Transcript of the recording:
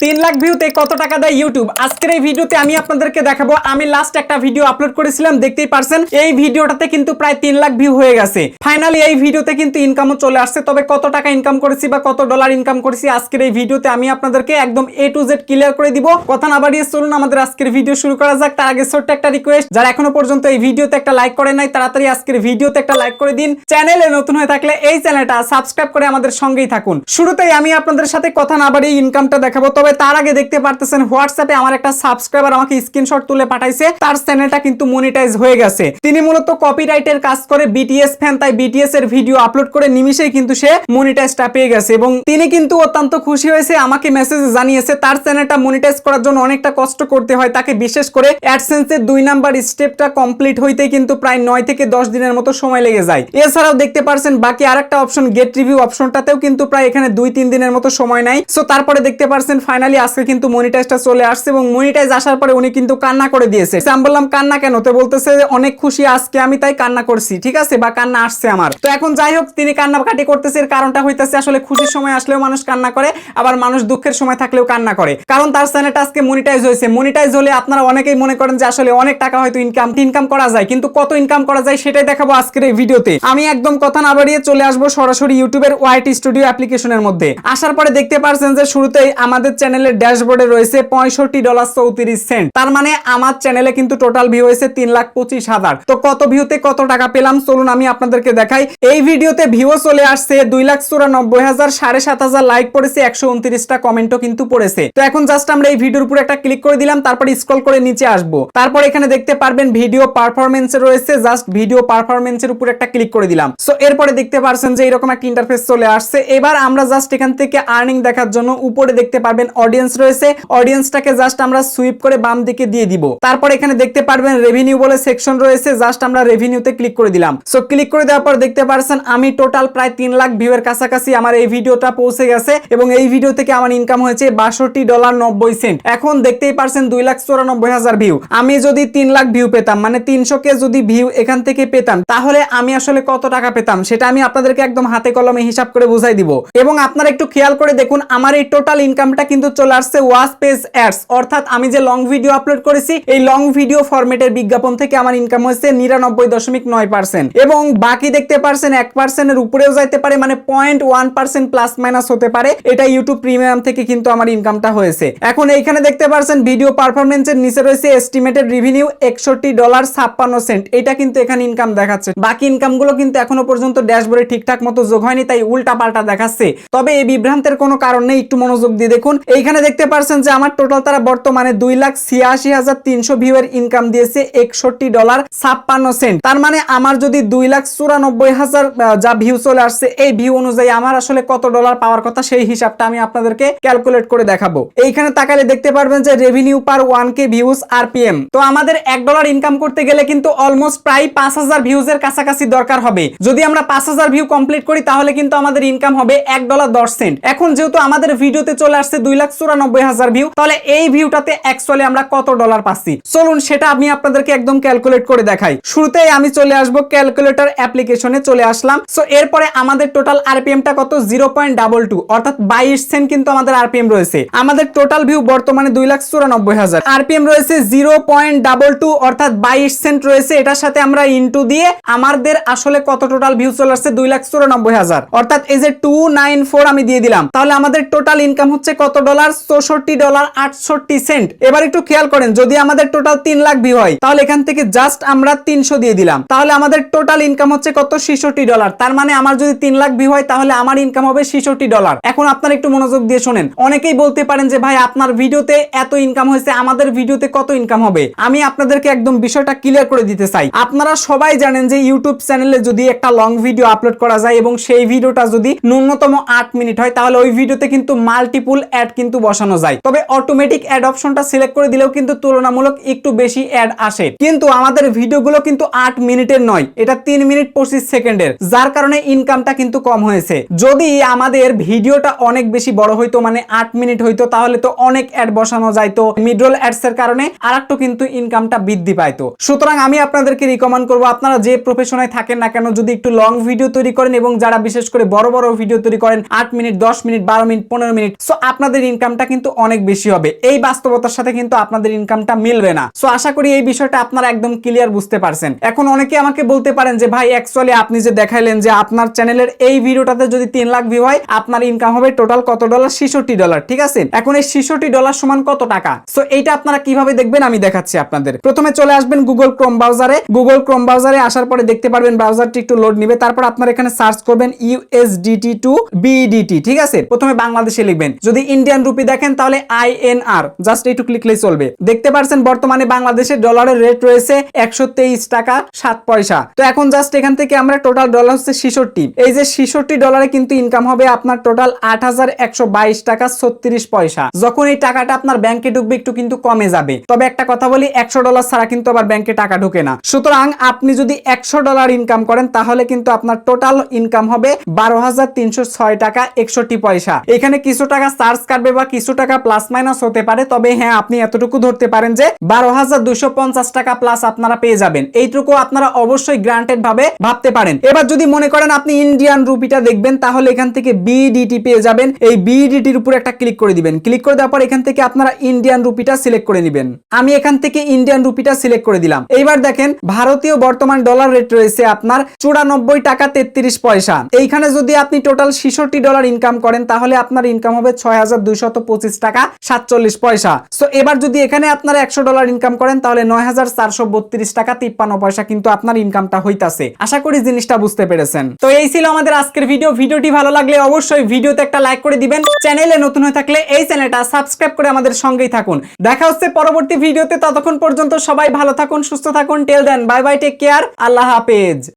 3 লাখ ভিউতে কত টাকা দেয় ইউটিউব আজকের এই ভিডিওতে আমি আপনাদেরকে দেখাবো। আমি লাস্ট একটা ভিডিও আপলোড করেছিলাম, দেখতেই পারছেন এই ভিডিওটাতে কিন্তু প্রায় 3 লাখ ভিউ হয়ে গেছে। ফাইনালি এই ভিডিওতে কিন্তু ইনকামও চলে আসছে। তবে কত টাকা ইনকাম করেছি বা কত ডলার ইনকাম করেছি আজকের এই ভিডিওতে আমি আপনাদেরকে একদম A to Z ক্লিয়ার করে দিব। কথা না বাড়িয়ে চলুন আমাদের আজকের ভিডিও শুরু করা যাক। তার আগে ছোট্ট একটা রিকোয়েস্ট, যারা এখনো পর্যন্ত এই ভিডিওতে একটা লাইক করে নাই তাড়াতাড়ি আজকের ভিডিওতে একটা লাইক করে দিন। চ্যানেলে নতুন হয়ে থাকলে এই চ্যানেলটা সাবস্ক্রাইব করে আমাদের সঙ্গেই থাকুন। শুরুতেই আমি আপনাদের সাথে কথা না বাড়িয়ে ইনকামটা দেখাবো। তবে তার আগে দেখতে পারতেছেন হোয়াটসঅ্যাপে আমার একটা সাবস্ক্রাইবার আমাকে স্ক্রিনশট তুলে পাঠাইছে, তার চ্যানেলটা কিন্তু মনিটাইজ হয়ে গেছে। তিনি মূলত কপিরাইটের কাজ করে, বিটিএস ফ্যান, তাই বিটিএস এর ভিডিও আপলোড করে নিমিশেই কিন্তু সে মনিটাইজটা পেয়ে গেছে এবং তিনি কিন্তু অত্যন্ত খুশি হয়েছে, আমাকে মেসেজ জানিয়েছে। তার চ্যানেলটা মনিটাইজ করার জন্য অনেকটা কষ্ট করতে হয় তাকে, বিশেষ করে অ্যাডসেন্সের 2 নাম্বার স্টেপটা কমপ্লিট হইতে কিন্তু প্রায় 9 থেকে 10 দিনের মতো সময় লেগে যায়। এছাড়াও দেখতে পারছেন বাকি আরেকটা অপশন গেট রিভিউ অপশনটাতেও কিন্তু প্রায় এখানে 2-3 দিনের মতো সময় নাই। সো তারপরে দেখতে পারছেন ফাইনালি আজকে কিন্তু মনিটাইজটা চলে আসছে এবং মনিটাইজ আসার পরে উনি কিন্তু কান্না করে দিয়েছে। আমি বললাম কান্না কেন? তো বলতেছে অনেক খুশি আজকে আমি, তাই কান্না করছি। ঠিক আছে, বা কান্না আসছে আমার। তো এখন যাই হোক, তিনি কান্নাকাটি করতেছে, এর কারণটা হইতেছে আসলে খুশির সময় আসলেও মানুষ কান্না করে, আবার মানুষ দুঃখের সময় থাকলেও কান্না করে, কারণ তার চ্যানেলটা আজকে মনিটাইজ হয়েছে। মনিটাইজ হলে আপনারা অনেকেই মনে করেন যে আসলে অনেক টাকা হয়তো ইনকাম করা যায়, কিন্তু কত ইনকাম করা যায় সেটাই দেখাবো আজকের এই ভিডিওতে। আমি একদম কথা না বাড়িয়ে চলে আসবো সরাসরি ইউটিউবের ওয়াইট স্টুডিও অ্যাপ্লিকেশনের মধ্যে। আসার পরে দেখতে পারছেন যে শুরুতেই আমাদের চ্যানেলের ড্যাশবোর্ডে রয়েছে $65.34। তার মানে আমার চ্যানেলে কিন্তু টোটাল ভিউ হয়েছে 3,25,000। তো কত ভিউতে কত টাকা পেলাম চলুন আমি আপনাদেরকে দেখাই। এই ভিডিওতে ভিউ চলে আসছে 2,94,000, 7,500 লাইক পড়েছে, 129টা কমেন্টও কিন্তু পড়েছে। তো এখন জাস্ট আমরা এই ভিডিওর উপর একটা ক্লিক করে দিলাম, তারপরে স্ক্রল করে নিচে আসবো। তারপর এখানে দেখতে পারবেন ভিডিও পারফরমেন্স রয়েছে, জাস্ট ভিডিও পারফরমেন্সের উপর একটা ক্লিক করে দিলাম। সো এরপরে দেখতে পারছেন যে এরকম একটা ইন্টারফেস চলে আসছে। এবার আমরা জাস্ট এখান থেকে আর্নিং দেখার জন্য উপরে দেখতে পারবেন অডিয়েন্স রয়েছে, অডিয়েন্সটাকে জাস্ট আমরা সুইপ করে বাম দিকে দিয়ে দিব। তারপর এখানে দেখতে পারবেন রেভিনিউ বলে সেকশন রয়েছে, জাস্ট আমরা রেভিনিউতে ক্লিক করে দিলাম। সো ক্লিক করে দেওয়ার পর দেখতে পারছেন আমি টোটাল প্রায় 3 লাখ ভিউ এর কাছাকাছি আমার এই ভিডিওটা পৌঁছে গেছে এবং এই ভিডিও থেকে আমার ইনকাম হয়েছে $62.90। এখন দেখতেই পারছেন 2,94,000 ভিউ। আমি যদি 3 লাখ ভিউ পেতাম, মানে 300 যদি ভিউ এখান থেকে পেতাম, তাহলে আমি আসলে কত টাকা পেতাম সেটা আমি আপনাদেরকে একদম হাতে কলমে হিসাব করে বুঝাই দিব। এবং আপনারা একটু খেয়াল করে দেখুন, আমার এই টোটাল ইনকামটা কিন্তু চলে আসছে ওয়াচ পেজ অ্যাডস, অর্থাৎ আমি যে লং ভিডিও আপলোড করেছি এই লং ভিডিও ফরম্যাটের বিজ্ঞাপন থেকে আমার ইনকাম হয়েছে 99.9%। এবং বাকি দেখতে পারছেন 1% এর উপরেও যাইতে পারে, মানে 0.1% প্লাস মাইনাস হতে পারে। এটা ইউটিউব প্রিমিয়াম থেকে কিন্তু আমার ইনকামটা হয়েছে। এখন এইখানে দেখতে পারছেন ভিডিও পারফরমেন্সের নিচে রয়েছে এস্টিমেটেড রেভিনিউ $61.56। এটা কিন্তু এখানে ইনকাম দেখাচ্ছে। বাকি ইনকামগুলো কিন্তু এখনো পর্যন্ত ড্যাশবোর্ডে ঠিকঠাক মতো যোগ হয়নি, তাই উল্টা পাল্টা দেখাচ্ছে। তবে এই বিভ্রান্তের কোনো কারণ নেই, একটু মনোযোগ দিয়ে দেখুন। এইখানে দেখতে পারছেন যে আমার টোটাল তারা বর্তমানে 2,86,300 ভিউ এর ইনকাম দিয়েছে $61.56। তার মানে আমার যদি 2,94,000 যা ভিউ চলে আসছে, এই ভিউ অনুযায়ী আমার আসলে কত ডলার পাওয়ার কথা সেই হিসাবটা আমি আপনাদেরকে ক্যালকুলেট করে দেখাবো। এইখানে তাকালে দেখতে পারবেন যে রেভিনিউ পার 1K ভিউজ RPM। তো আমাদের $1 ইনকাম করতে গেলে কিন্তু অলমোস্ট প্রায় 5,000 ভিউজের কাছাকাছি দরকার হবে। যদি আমরা 5,000 ভিউ কমপ্লিট করি তাহলে কিন্তু আমাদের ইনকাম হবে $1.10। এখন যেহেতু আমাদের ভিডিওতে চলে আসছে 2,94,000 ভিউ, তাহলে এই ভিউটাতে অ্যাকচুয়ালি আমরা কত ডলার পাচ্ছি চলুন সেটা আমি আপনাদেরকে একদম ক্যালকুলেট করে দেখাই। শুরুতেই আমি চলে আসবো ক্যালকুলেটর অ্যাপ্লিকেশনে, চলে আসলাম। সো এরপরে আমাদের টোটাল আরপিএমটা কত? 0.22, অর্থাৎ 22 সেন্ট কিন্তু আমাদের আরপিএম রয়েছে। আমাদের টোটাল ভিউ বর্তমানে 2,94,000, আরপিএম রয়েছে 0.22, অর্থাৎ 22 সেন্ট রয়েছে। এটার সাথে আমরা ইনটু দিয়ে আমাদের আসলে কত টোটাল ভিউ চলে আসছে 2,94,000, অর্থাৎ এই যে 294 আমি দিয়ে দিলাম, তাহলে আমাদের টোটাল ইনকাম হচ্ছে কত ডলার? $64.68। এবার একটু খেয়াল করেন, যদি আমাদের টোটাল 3 লাখ ভিউ হয় তাহলে এখান থেকে জাস্ট আমরা 300 দিয়ে দিলাম, তাহলে আমাদের টোটাল ইনকাম হচ্ছে কত? $66। তার মানে আমার যদি 3 লাখ ভিউ হয় তাহলে আমার ইনকাম হবে $66। এখন আপনারা একটু মনোযোগ দিয়ে শুনেন। অনেকেই বলতে পারেন যে ভাই আপনার ভিডিওতে এত ইনকাম হয়েছে, আমাদের ভিডিওতে কত ইনকাম হবে? আমি আপনাদেরকে একদম বিষয়টা ক্লিয়ার করে দিতে চাই। আপনারা সবাই জানেন যে ইউটিউব চ্যানেলে যদি একটা লং ভিডিও আপলোড করা যায় এবং সেই ভিডিওটা যদি ন্যূনতম 8 মিনিট হয়, তাহলে ওই ভিডিওতে কিন্তু মাল্টিপল অ্যাড কিন্তু বসানো যায়। তবে অটোমেটিক অ্যাড অপশনটা সিলেক্ট করে দিলেও কিন্তু তুলনামূলক একটু বেশি অ্যাড আসে। কিন্তু আমাদের ভিডিওগুলো কিন্তু 8 মিনিটের নয়, এটা 3 মিনিট 25 সেকেন্ডের, যার কারণে ইনকামটা কিন্তু কম হয়েছে। যদি আমাদের ভিডিওটা অনেক বেশি বড় হইতো, মানে 8 মিনিট হইতো, তাহলে তো অনেক অ্যাড বসানো যাইতো, মিডরোল অ্যাডস এর কারণে আরেকটু কিন্তু ইনকামটা বৃদ্ধি পাইতো। সুতরাং আমি আপনাদেরকে রিকমেন্ড করব, আপনারা যে প্রফেশনে থাকেন না কেন, যদি একটু লং ভিডিও তৈরি করেন এবং যারা বিশেষ করে বড় বড় ভিডিও তৈরি করেন 8 minute, 10 minute, 12 minute, 15 minute, so আপনাদের ইনকামটা কিন্তু অনেক বেশি হবে। এই বাস্তবতার সাথে কিন্তু আপনাদের ইনকামটা মিলবে না। সো আশা করি এই বিষয়টা আপনারা একদম ক্লিয়ার বুঝতে পারছেন। এখন অনেকে আমাকে বলতে পারেন যে ভাই অ্যাকচুয়ালি আপনি যে দেখাইলেন যে আপনার চ্যানেলের এই ভিডিওটাতে যদি 3 লাখ ভিউ হয় আপনার ইনকাম হবে টোটাল কত ডলার? $66। ঠিক আছে, এখন এই $66 সমান কত টাকা? সো এইটা আপনারা কিভাবে দেখবেন আমি দেখাচ্ছি আপনাদের। প্রথমে চলে আসবেন গুগল ক্রোম ব্রাউজারে। গুগল ক্রোম ব্রাউজারে আসার পরে দেখতে পারবেন ব্রাউজারটি একটু লোড নেবে। তারপর আপনারা এখানে সার্চ করবেন USDT টু BEDT। ঠিক আছে, প্রথমে বাংলাদেশে লিখবেন। যদি ইন্ডিয়ান রুপি দেখেন তাহলে INR, জাস্ট এইটু ক্লিকলেই চলবে। দেখতে পারছেন বর্তমানে বাংলাদেশের ডলারের রেট রয়েছে 123 টাকা 7 পয়সা। তো এখন জাস্ট এখান থেকে আমরা টোটাল ডলার হচ্ছে 66। এই যে $66 কিন্তু ইনকাম হবে আপনার টোটাল 8122 টাকা 36 পয়সা। যখন এই টাকাটা আপনার ব্যাংকে ঢুকবে একটু কিন্তু কমে যাবে। তবে একটা কথা বলি, $100 ছাড়া কিন্তু আবার ব্যাংকে টাকা ঢোকে না। সুতরাং আপনি যদি $100 ইনকাম করেন তাহলে কিন্তু আপনার টোটাল ইনকাম হবে 12,306 টাকা 61 পয়সা। এখানে কিছু টাকা চার্জ কাটবে বা কিছু টাকা প্লাস মাইনাস হতে পারে, তবে হ্যাঁ আপনি এতটুকু ধরতে পারেন যে 12,250 টাকা প্লাস আপনারা পেয়ে যাবেন। এইটুকু আপনারা অবশ্যই গ্রান্টেড ভাবে ভাবতে পারেন। এবার যদি মনে করেন আপনি ইন্ডিয়ান রুপিটা দেখবেন তাহলে এখান থেকে BEDT পেয়ে যাবেন। এই BEDT এর উপরে একটা ক্লিক করে দিবেন। ক্লিক করে দেওয়ার পর এখান থেকে আপনারা ইন্ডিয়ান রুপিটা সিলেক্ট করে নেবেন। আমি এখান থেকে ইন্ডিয়ান রুপিটা সিলেক্ট করে দিলাম। এইবার দেখেন ভারতীয় বর্তমান ডলার রেট রয়েছে আপনার 94 টাকা 33 পয়সা। এইখানে যদি আপনি টোটাল $66 ইনকাম করেন তাহলে আপনার ইনকাম হবে 6,225 টাকা 47 পয়সা। সো এবার যদি এখানে আপনারা $100 ইনকাম করেন তাহলে 9,432 টাকা 53 পয়সা কিন্তু আপনার ইনকামটা হইতাছে। আশা করি জিনিসটা বুঝতে পেরেছেন। তো এই ছিল আমাদের আজকের ভিডিও। ভিডিওটি ভালো লাগলে অবশ্যই ভিডিওতে একটা লাইক করে দিবেন। চ্যানেলে নতুন হয়ে থাকলে এই চ্যানেলটা সাবস্ক্রাইব করে আমাদের সঙ্গেই থাকুন। দেখা হচ্ছে পরবর্তী ভিডিওতে। ততক্ষণ পর্যন্ত সবাই ভালো থাকুন, সুস্থ থাকুন। Till then bye bye, take care, আল্লাহ হাফেজ।